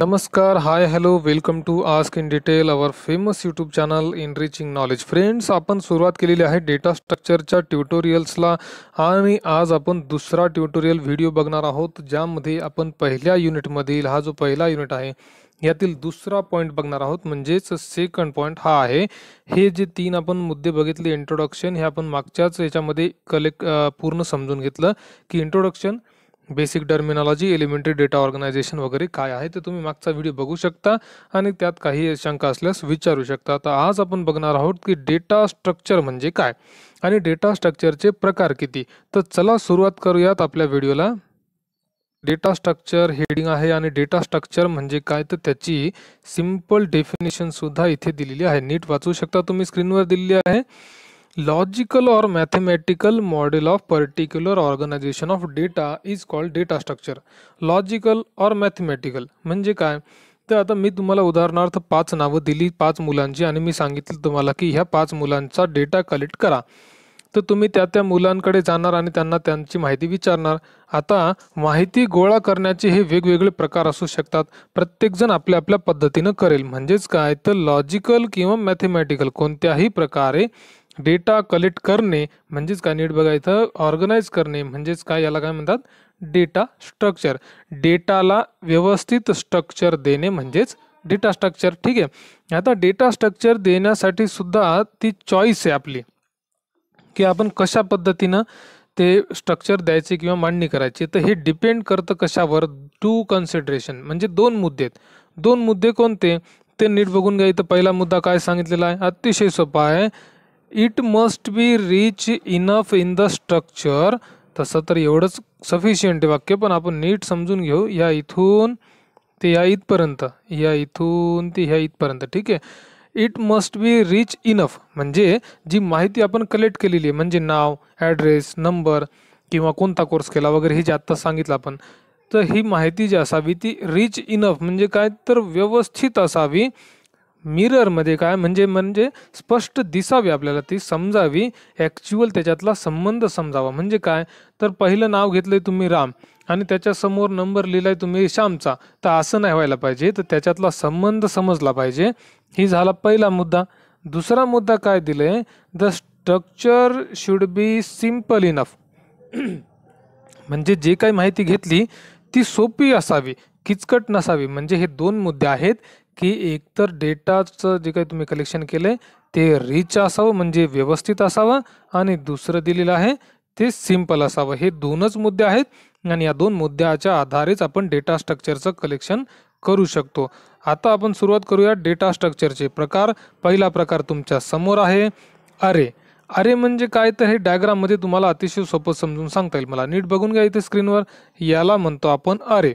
नमस्कार, hi, hello, welcome to ask in detail our famous YouTube channel enriching knowledge. Friends, आपण सुरुवात केलेली आहे डेटा स्ट्रक्चरच्या ट्युटोरियल्सला आणि आज आपण दुसरा ट्युटोरियल व्हिडिओ बघणार आहोत, ज्यामध्ये आपण पहिल्या युनिटमधील हा जो पहिला युनिट आहे यातील दुसरा पॉईंट बघणार आहोत. म्हणजेच सेकंड पॉईंट हा आहे. हे जे तीन आपण मुद्दे बघितले, इंट्रोडक्शन, हे आपण मागच्याच याच्यामध्ये पूर्ण समजून घेतलं की introduction, basic terminology, elementary data organisation वगैरे काय आहे ते तुम्ही मागचा व्हिडिओ बघू शकता आणि त्यात काही शंका असल्यास विचारू शकता. तर आज आपण बघणार आहोत की डेटा स्ट्रक्चर म्हणजे काय आणि डेटा स्ट्रक्चरचे प्रकार किती. तर चला सुरुवात करूयात आपल्या व्हिडिओला. डेटा स्ट्रक्चर हेडिंग आहे आणि डेटा स्ट्रक्चर म्हणजे काय तर त्याची सिंपल डेफिनेशन सुद्धा इथे दिलेली आहे. नीट वाचू शकता तुम्ही, स्क्रीनवर दिलेली आहे. Logical or mathematical model of particular organization of data is called data structure. Logical or mathematical म्हणजे काय तर आता मी तुम्हाला उदाहरणार्थ 5 नावं दिली 5 मुलांची आणि मी सांगितलं तुम्हाला की ह्या 5 मुलांचा डेटा कलेक्ट करा. तर तुम्ही त्या मुलांकडे जाणार आणि त्यांना त्यांची माहिती विचारणार. आता माहिती गोळा करण्याचे हे वेगवेगळे प्रकार असू शकतात. प्रत्येकजण आपल्या आपल्या पद्धतीनं करेल. म्हणजेच काय तर लॉजिकल किंवा मॅथमॅटिकल कोणत्याही प्रकारे डेटा कलेक्ट करणे म्हणजेच काय, नीट बघायचं, ऑर्गनाइज करणे म्हणजेच काय, याला काय म्हणतात, डेटा स्ट्रक्चर. डेटाला व्यवस्थित स्ट्रक्चर देणे म्हणजेच डेटा स्ट्रक्चर. ठीक आहे. आता डेटा स्ट्रक्चर देण्यासाठी सुद्धा ती चॉईस आहे आपली की आपण कशा पद्धतीनं ते स्ट्रक्चर द्यायचे किंवा मांडणी करायची. तर हे डिपेंड करतं कशावर, टू कन्सिडरेशन, म्हणजे दोन मुद्दे आहेत. दोन मुद्दे कोणते ते नीट बघून घ्या. इथं पहिला मुद्दा काय सांगितलेला आहे, अतिशय सोपा आहे. It must be rich enough in the structure. तसं तर एवढंच सफिशियंट आहे वाक्य, पण आपण नीट समजून घेऊ. या इथून ते या इथपर्यंत, या इथून ते ह्या इथपर्यंत. ठीक आहे. It must be rich enough म्हणजे जी माहिती आपण कलेक्ट केलेली आहे, म्हणजे नाव, ॲड्रेस, नंबर किंवा कोणता कोर्स केला वगैरे, हे जे आत्ता सांगितलं आपण, तर ही माहिती जी असावी ती रिच इनफ म्हणजे काय तर व्यवस्थित असावी. मिररमध्ये काय म्हणजे म्हणजे स्पष्ट दिसावी, आपल्याला ती समजावी, ॲक्च्युअल त्याच्यातला संबंध समजावा. म्हणजे काय तर पहिलं नाव घेतलंय तुम्ही राम आणि त्याच्यासमोर नंबर लिहिलाय तुम्ही श्यामचा, तर असं नाही व्हायला पाहिजे. तर त्याच्यातला संबंध समजला पाहिजे. ही झाला पहिला मुद्दा. दुसरा मुद्दा काय दिलंय, the structure should be simple enough म्हणजे जे काही माहिती घेतली ती सोपी असावी, किचकट नसावी. म्हणजे हे दोन मुद्दे आहेत की एकतर डेटाचं जे काही तुम्ही कलेक्शन केलंय ते रिच असावं म्हणजे व्यवस्थित असावं, आणि दुसरं दिलेलं आहे ते सिंपल असावं. हे दोनच मुद्दे आहेत आणि या दोन मुद्द्याच्या आधारेच आपण डेटा स्ट्रक्चरचं कलेक्शन करू शकतो. आता आपण सुरुवात करूया डेटा स्ट्रक्चरचे प्रकार. पहिला प्रकार तुमच्या समोर आहे, अरे. अरे म्हणजे काय तर हे डायग्राममध्ये तुम्हाला अतिशय सोपं समजून सांगता येईल मला. नीट बघून घ्या इथे स्क्रीनवर. याला म्हणतो आपण अरे.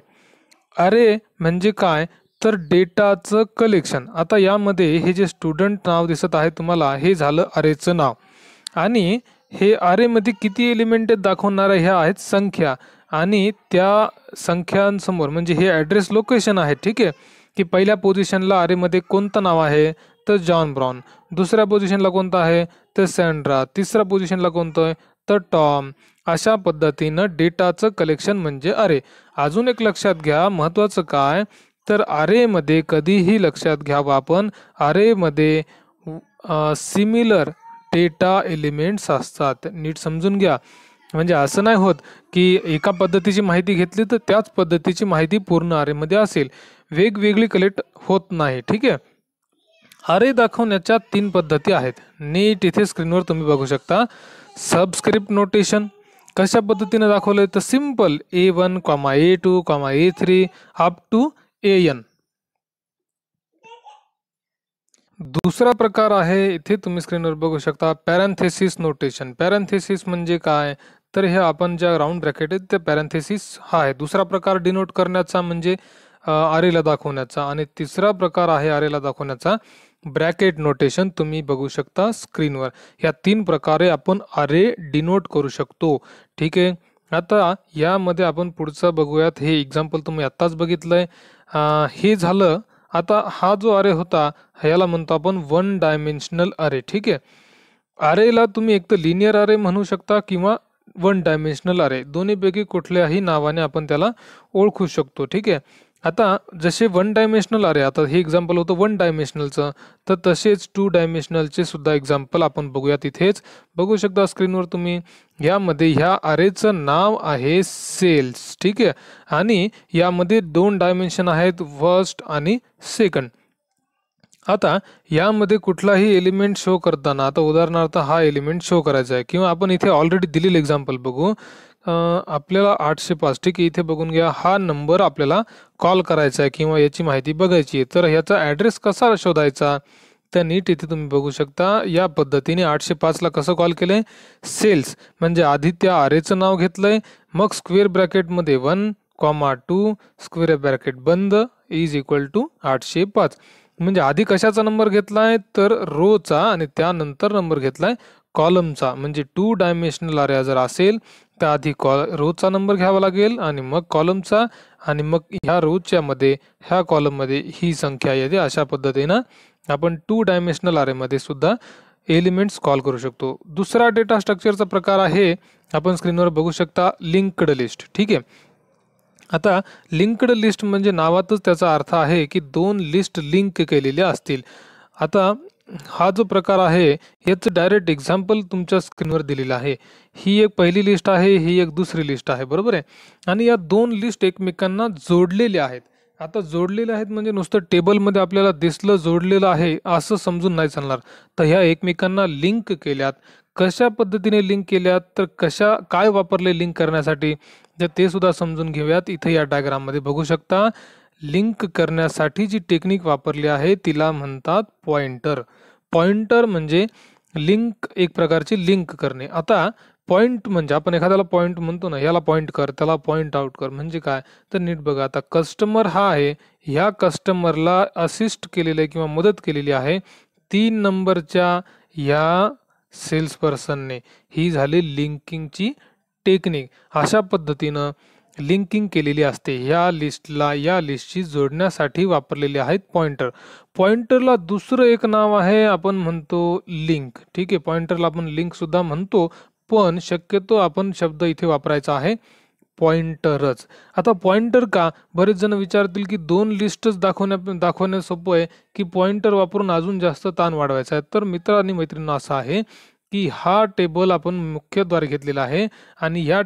अरे म्हणजे काय तर डेटाचं कलेक्शन. आता यामध्ये हे जे स्टुडंट नाव दिसत आहे तुम्हाला, हे झालं अरेचं नाव. आणि हे अरेमध्ये किती एलिमेंट दाखवणाऱ्या ह्या आहेत संख्या, आणि त्या संख्यांसमोर म्हणजे हे ॲड्रेस लोकेशन आहे. ठीक आहे. की पहिल्या पोझिशनला अरेमध्ये कोणतं नाव आहे तर जॉन ब्राउन, दुसऱ्या पोझिशनला कोणतं आहे तर सँड्रा, तिसऱ्या पोझिशनला कोणतं आहे तर टॉम. अशा पद्धतीनं डेटाचं कलेक्शन म्हणजे अरे. अजून एक लक्षात घ्या, महत्त्वाचं काय तर अरेमध्ये कधीही लक्षात घ्यावं आपण, अरेमध्ये सिमिलर डेटा एलिमेंट्स असतात. नीट समजून घ्या. म्हणजे असं नाही होत की एका पद्धतीची माहिती घेतली तर त्याच पद्धतीची माहिती पूर्ण अरेमध्ये असेल, वेगवेगळी कलेक्ट होत नाही. ठीक आहे. अरे दाखवण्याच्या 3 पद्धती आहेत. नीट इथे स्क्रीनवर तुम्ही बघू शकता. सबस्क्रिप्ट नोटेशन कशा पद्धतीने दाखवलंय तर simple A1, A2, A3 up to AN. दुसरा प्रकार आहे, इथे तुम्ही स्क्रीनवर बघू शकता, पॅरेंथेसिस नोटेशन. पॅरेंथेसिस म्हणजे काय तर हे आपण ज्या राऊंड ब्रॅकेट आहेत त्या पॅरेंथेसिस हा आहे दुसरा प्रकार डिनोट करण्याचा, म्हणजे अरेला दाखवण्याचा. आणि तिसरा प्रकार आहे अरेला दाखवण्याचा ब्रॅकेट नोटेशन. तुम्ही बघू शकता स्क्रीनवर. ह्या 3 प्रकारे आपण अरे डिनोट करू शकतो. ठीक आहे. आता यामध्ये आपण पुढचं बघूयात. हे एक्झाम्पल तुम्ही आत्ताच बघितलंय. हे झालं. आता हा जो अरे होता ह्याला म्हणतो आपण 1 डायमेन्शनल अरे. ठीक आहे. अरेला तुम्ही एक तर लिनियर अरे म्हणू शकता किंवा 1 डायमेन्शनल अरे, दोन्हीपैकी कुठल्याही नावाने आपण त्याला ओळखू शकतो. ठीक आहे. आता जसे वन डायमेन्शनल अरे, आता हे एक्झाम्पल होतं वन डायमेन्शनलचं, तर तसेच टू डायमेन्शनलचे सुद्धा एक्झाम्पल आपण बघूया. तिथेच बघू शकता स्क्रीनवर तुम्ही, यामध्ये ह्या अरेचं नाव आहे सेल्स. ठीक आहे, आणि यामध्ये 2 डायमेन्शन आहेत, फर्स्ट आणि सेकंड. आता यामध्ये कुठलाही एलिमेंट शो करताना, आता उदाहरणार्थ हा एलिमेंट शो करायचा आहे, किंवा आपण इथे ऑलरेडी दिलेलं एक्झाम्पल बघू. आपल्याला 805, ठीक आहे, इथे बघून घ्या, हा नंबर आपल्याला कॉल करायचा आहे किंवा याची माहिती बघायची आहे. तर ह्याचा ॲड्रेस कसा शोधायचा, तर नीट इथे तुम्ही बघू शकता, या पद्धतीने 805ला कसं कॉल केलंय, सेल्स म्हणजे आधी त्या अरेचं नाव घेतलंय, मग स्क्वेअर ब्रॅकेटमध्ये 1,2 स्क्वेअर ब्रॅकेट बंद इज इक्वल टू 805. म्हणजे आधी कशाचा नंबर घेतलाय, तर रोचा, आणि त्यानंतर नंबर घेतलाय कॉलमचा. म्हणजे 2 डायमेन्शनल अरे जर असेल तर आधी रोचा नंबर घ्यावा लागेल आणि मग कॉलमचा, आणि मग ह्या रोच्या मध्ये ह्या कॉलममध्ये ही संख्या येते. अशा पद्धतीनं आपण 2 डायमेन्शनल अरेमध्ये सुद्धा एलिमेंट्स कॉल करू शकतो. दुसरा डेटा स्ट्रक्चरचा प्रकार आहे, आपण स्क्रीनवर बघू शकता, लिंक्ड लिस्ट. ठीक आहे, आता लिंक्ड लिस्ट म्हणजे नावातच त्याचा अर्थ आहे की 2 लिस्ट लिंक केलेल्या असतील. आता हा जो प्रकार आहे याचं डायरेक्ट एक्झाम्पल तुमच्या स्क्रीनवर दिलेलं आहे. ही एक पहिली लिस्ट आहे, ही एक दुसरी लिस्ट आहे, बरोबर आहे, आणि या 2 लिस्ट एकमेकांना जोडलेल्या आहेत. आता जोडलेल्या आहेत म्हणजे नुसतं टेबलमध्ये आपल्याला दिसलं जोडलेलं आहे असं समजून नाही चालणार, तर ह्या एकमेकांना लिंक केल्यात. कशा पद्धतीने लिंक केल्यात, तर काय वापरले लिंक करण्यासाठी, तर ते सुद्धा समजून घेऊयात. इथे या डायग्राममध्ये बघू शकता, लिंक करण्यासाठी जी टेक्निक वापरली आहे तिला म्हणतात पॉइंटर. पॉइंटर म्हणजे लिंक, एक प्रकारची लिंक करणे. आता पॉइंट म्हणजे आपण एखाद्याला पॉइंट म्हणतो ना, याला पॉइंट कर, त्याला पॉइंट आउट कर, म्हणजे काय, तर नीट बघा. आता कस्टमर हा आहे, ह्या कस्टमरला असिस्ट केलेलं आहे किंवा मदत केलेली आहे 3 नंबरच्या ह्या सेल्स पर्सनने. ही झाली लिंकिंगची टेक्निक. अशा पद्धतीनं लिंकिंग केलेली असते. ह्या लिस्टला या लिस्टशी जोडण्यासाठी वापरलेले आहेत पॉइंटर. पॉइंटरला दुसरं एक नाव आहे, आपण म्हणतो लिंक. ठीक आहे, पॉइंटरला आपण लिंक सुद्धा म्हणतो, पण शक्यतो आपण शब्द इथे वापरायचा आहे पॉइंटरच. आता पॉइंटर का, बरेच जण विचारतील की 2 लिस्टच दाखवण्यास सोपं आहे की पॉइंटर वापरून अजून जास्त ताण वाढवायचा आहे. तर मित्र आणि मैत्रिणींना असं आहे की हा टेबल आपण मुख्यद्वारे घेतलेला आहे आणि ह्या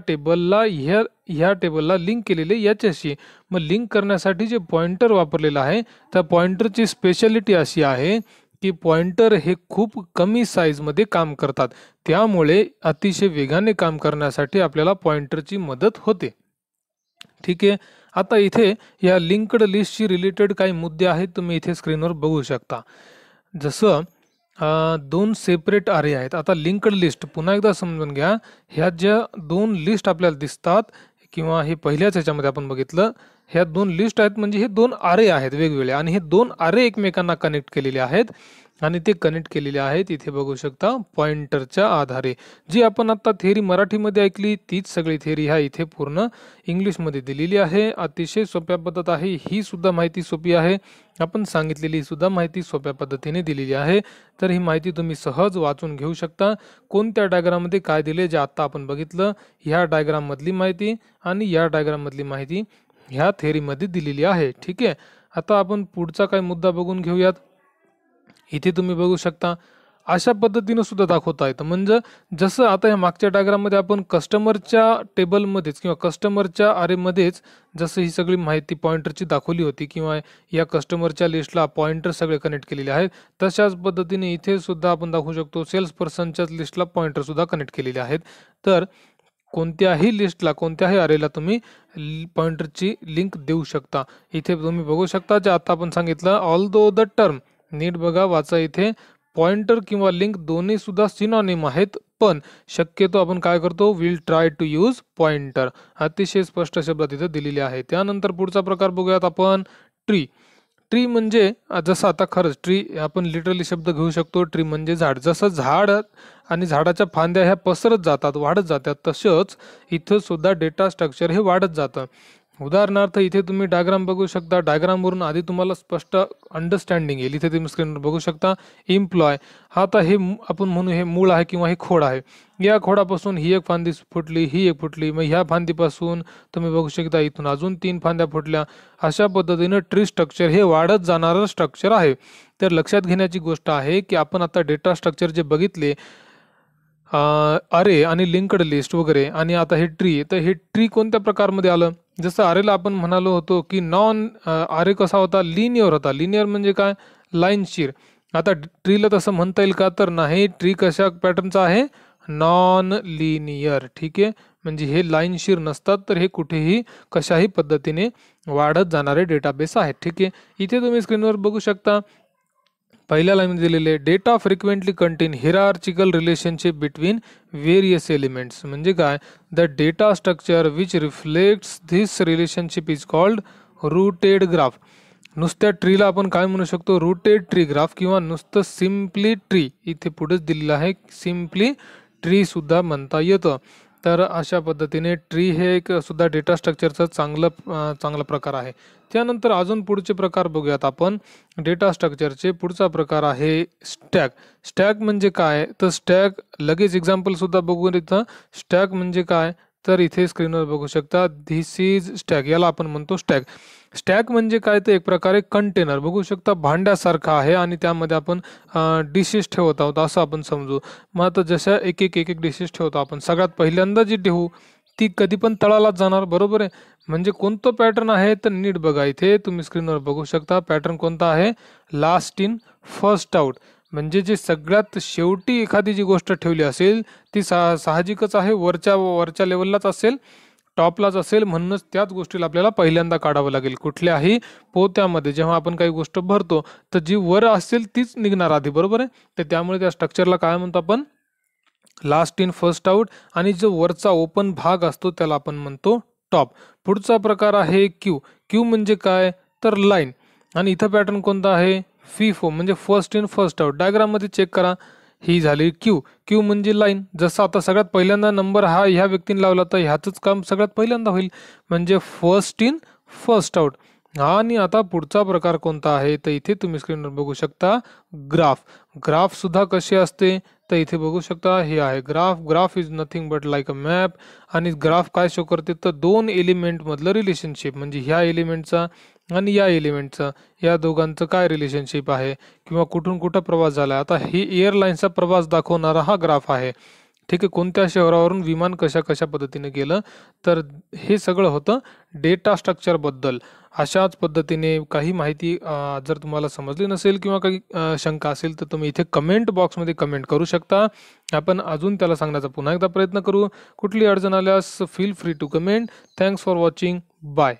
टेबलला लिंक केलेले याच्याशी. मग लिंक करण्यासाठी जे पॉइंटर वापरलेलं आहे, त्या पॉइंटरची स्पेशालिटी अशी आहे की पॉइंटर हे खूप कमी साईजमध्ये काम करतात, त्यामुळे अतिशय वेगाने काम करण्यासाठी आपल्याला पॉइंटरची मदत होते. ठीक आहे, आता इथे या लिंक्ड लिस्टशी रिलेटेड काही मुद्दे आहेत, तुम्ही इथे स्क्रीनवर बघू शकता. जसं 2 सेपरेट अरे आहेत. आता लिंक्ड लिस्ट पुन्हा एकदा समजून घ्या, ह्या ज्या 2 लिस्ट आपल्याला दिसतात किंवा हे पहिल्याच ह्याच्यामध्ये आपण बघितलं, ह्या 2 लिस्ट आहेत म्हणजे हे 2 अरे आहेत वेगवेगळे, आणि हे 2 अरे एकमेकांना कनेक्ट केलेले आहेत, आणि ते कनेक्ट केलेले आहेत इथे बघू शकता पॉइंटरच्या आधारे. जी आपण आता थेअरी मराठीमध्ये ऐकली तीच सगळी थेअरी ह्या इथे पूर्ण इंग्लिशमध्ये दिलेली आहे. अतिशय सोप्या पद्धत आहे, ही सुद्धा माहिती सोपी आहे, आपण सांगितलेली सुद्धा माहिती सोप्या पद्धतीने दिलेली आहे. तर ही माहिती तुम्ही सहज वाचून घेऊ शकता. कोणत्या डायग्राममध्ये काय दिले, जे आत्ता आपण बघितलं, ह्या डायग्राममधली माहिती आणि या डायग्राममधली माहिती ह्या थेअरीमध्ये दिलेली आहे. ठीक आहे, आता आपण पुढचा काय मुद्दा बघून घेऊयात. इथे तुम्ही बघू शकता अशा पद्धतीने सुद्धा दाखवता येतं. म्हणजे जसं आता ह्या मागच्या डायग्राममध्ये आपण कस्टमरच्या टेबलमध्येच किंवा कस्टमरच्या अरेमध्येच जसं ही सगळी माहिती पॉइंटरची दाखवली होती, किंवा या कस्टमरच्या लिस्टला पॉइंटर सगळे कनेक्ट केलेले आहेत, तशाच पद्धतीने इथे सुद्धा आपण दाखवू शकतो सेल्स पर्सनच्या लिस्टला पॉइंटर सुद्धा कनेक्ट केलेले आहेत. तर कोणत्याही लिस्टला, कोणत्याही अरेला तुम्ही पॉइंटरची लिंक देऊ शकता. इथे तुम्ही बघू शकता जे आता आपण सांगितलं, ऑल्दो द टर्म, नीट बघा वाचा, इथे पॉइंटर किंवा लिंक दोन्ही सुद्धा सिनॉनिम आहेत, पण शक्यतो आपण काय करतो, will try to use pointer. अतिशय स्पष्ट शब्दात इथे दिलेले आहे. त्यानंतर पुढचा प्रकार बघूयात आपण, ट्री. ट्री म्हणजे जसं आता खरंच ट्री आपण लिटरली शब्द घेऊ शकतो. ट्री म्हणजे झाड. जसं झाड आणि झाडाच्या फांद्या ह्या पसरत जातात, वाढत जातात, तसंच इथं सुद्धा डेटा स्ट्रक्चर हे वाढत जातं. उदाहरणार्थ इथे तुम्ही डायग्राम बघू शकता. डायग्रामवरून आधी तुम्हाला स्पष्ट अंडरस्टँडिंग येईल. इथे तुम्ही स्क्रीनवर बघू शकता एम्प्लॉय. हा आता हे आपण म्हणू हे मूळ आहे किंवा हे खोड आहे. या खोडापासून ही एक फांदी फुटली, ही एक फुटली, मग ह्या फांदीपासून तुम्ही बघू शकता इथून अजून 3 फांद्या फुटल्या. अशा पद्धतीनं ट्री स्ट्रक्चर हे वाढत जाणारं स्ट्रक्चर आहे. तर लक्षात घेण्याची गोष्ट आहे की आपण आता डेटा स्ट्रक्चर जे बघितले अरे आणि लिंक्ड लिस्ट वगैरे, आणि आता हे ट्री, तर हे ट्री कोणत्या प्रकारमध्ये आलं? जसं अरेला आपण म्हणालो होतो की नॉन अरे कसा होता? लिनियर होता. लिनियर म्हणजे काय? लाईनशीर. आता ट्रीला तसं म्हणता येईल का? तर नाही. ट्री कशा पॅटर्नचा आहे? Non linear. ठीक आहे, म्हणजे हे लाईनशीर नसतात, तर हे कुठेही कशाही पद्धतीने वाढत जाणारे डेटाबेस आहेत. ठीक आहे, इथे तुम्ही स्क्रीनवर बघू शकता पहिल्या लाईनमध्ये दिलेले data frequently content hierarchical relationship between various elements. म्हणजे काय? The data structure which reflects this relationship is called rooted graph. नुसत्या ट्रीला आपण काय म्हणू शकतो? रूटेड ट्री ग्राफ, किंवा नुसतं सिम्पली ट्री. इथे पुढेच दिलेलं आहे सिम्पली ट्री सुद्धा म्हणता येतं. तर अशा पद्धतीने ट्री हे एक सुद्धा डेटा स्ट्रक्चरचं चांगला प्रकार आहे. त्यानंतर अजून पुढचे प्रकार बघूयात आपण डेटा स्ट्रक्चरचे. पुढचा प्रकार आहे स्टॅक. स्टॅक म्हणजे काय? तर स्टॅक लगेच एक्झाम्पल सुद्धा बघू. इथं स्टॅक म्हणजे काय? तर इथे स्क्रीनवर बघू शकता धिस इज स्टॅक. याला आपण म्हणतो स्टॅक. स्टॅक म्हणजे काय? तर एक प्रकारे कंटेनर बघू शकता भांड्यासारखा आहे, आणि त्यामध्ये आपण डिशेस ठेवत आहोत असं आपण समजू. मग आता जशा एक एक डिशेस ठेवतो आपण, सगळ्यात पहिल्यांदा जी ठेवू ती कधी पण तळालाच जाणार, बरोबर आहे. म्हणजे कोणतं पॅटर्न आहे? तर नीट बघा, इथे तुम्ही स्क्रीनवर बघू शकता पॅटर्न कोणता आहे? Last in first out. म्हणजे जे सगळ्यात शेवटी एखादी जी गोष्ट ठेवली असेल ती साहजिकच आहे वरच्या लेवललाच असेल, टॉपलाच असेल. म्हणूनच त्याच गोष्टीला आपल्याला पहिल्यांदा काढावं लागेल. कुठल्याही पोत्यामध्ये जेव्हा आपण काही गोष्ट भरतो तर जी वर असेल तीच निघणार आधी, बरोबर आहे. तर त्यामुळे त्या स्ट्रक्चरला काय म्हणतो आपण? Last in first out. आणि जो वरचा ओपन भाग असतो त्याला आपण म्हणतो टॉप. पुढचा प्रकार आहे क्यू. क्यू म्हणजे काय? तर लाईन. आणि इथं पॅटर्न कोणता आहे? फिफो, म्हणजे फर्स्ट इन फर्स्ट आउट. डायग्राममध्ये चेक करा, ही झाली क्यू. क्यू म्हणजे लाईन. जसं आता सगळ्यात पहिल्यांदा नंबर हा ह्या व्यक्तीने लावला तर ह्याचंच काम सगळ्यात पहिल्यांदा होईल, म्हणजे फर्स्ट इन फर्स्ट आउट. आणि आता पुढचा प्रकार कोणता आहे? तर इथे तुम्ही स्क्रीनवर बघू शकता ग्राफ. ग्राफ सुद्धा कशी असते? तर इथे बघू शकता हे आहे graph. Graph is nothing but like a map. आणि ग्राफ काय शो करते? तर दोन एलिमेंट मधलं रिलेशनशिप, म्हणजे ह्या एलिमेंटचा आणि या एलिमेंटचं, या दोघांचं काय रिलेशनशिप आहे, किंवा कुठून कुठं प्रवास झाला. आता ही एअरलाईनचा प्रवास दाखवणारा हा ग्राफ आहे. ठीक आहे, कोणत्या शहरावरून विमान कशा कशा पद्धतीने गेलं. तर हे सगळं होतं डेटा स्ट्रक्चरबद्दल. अशाच पद्धतीने काही माहिती जर तुम्हाला समजली नसेल किंवा काही शंका असेल तर तुम्ही इथे कमेंट बॉक्समध्ये कमेंट करू शकता. आपण अजून त्याला सांगण्याचा पुन्हा एकदा प्रयत्न करू. कुठली अडचण आल्यास feel free to comment. Thanks for watching. Bye.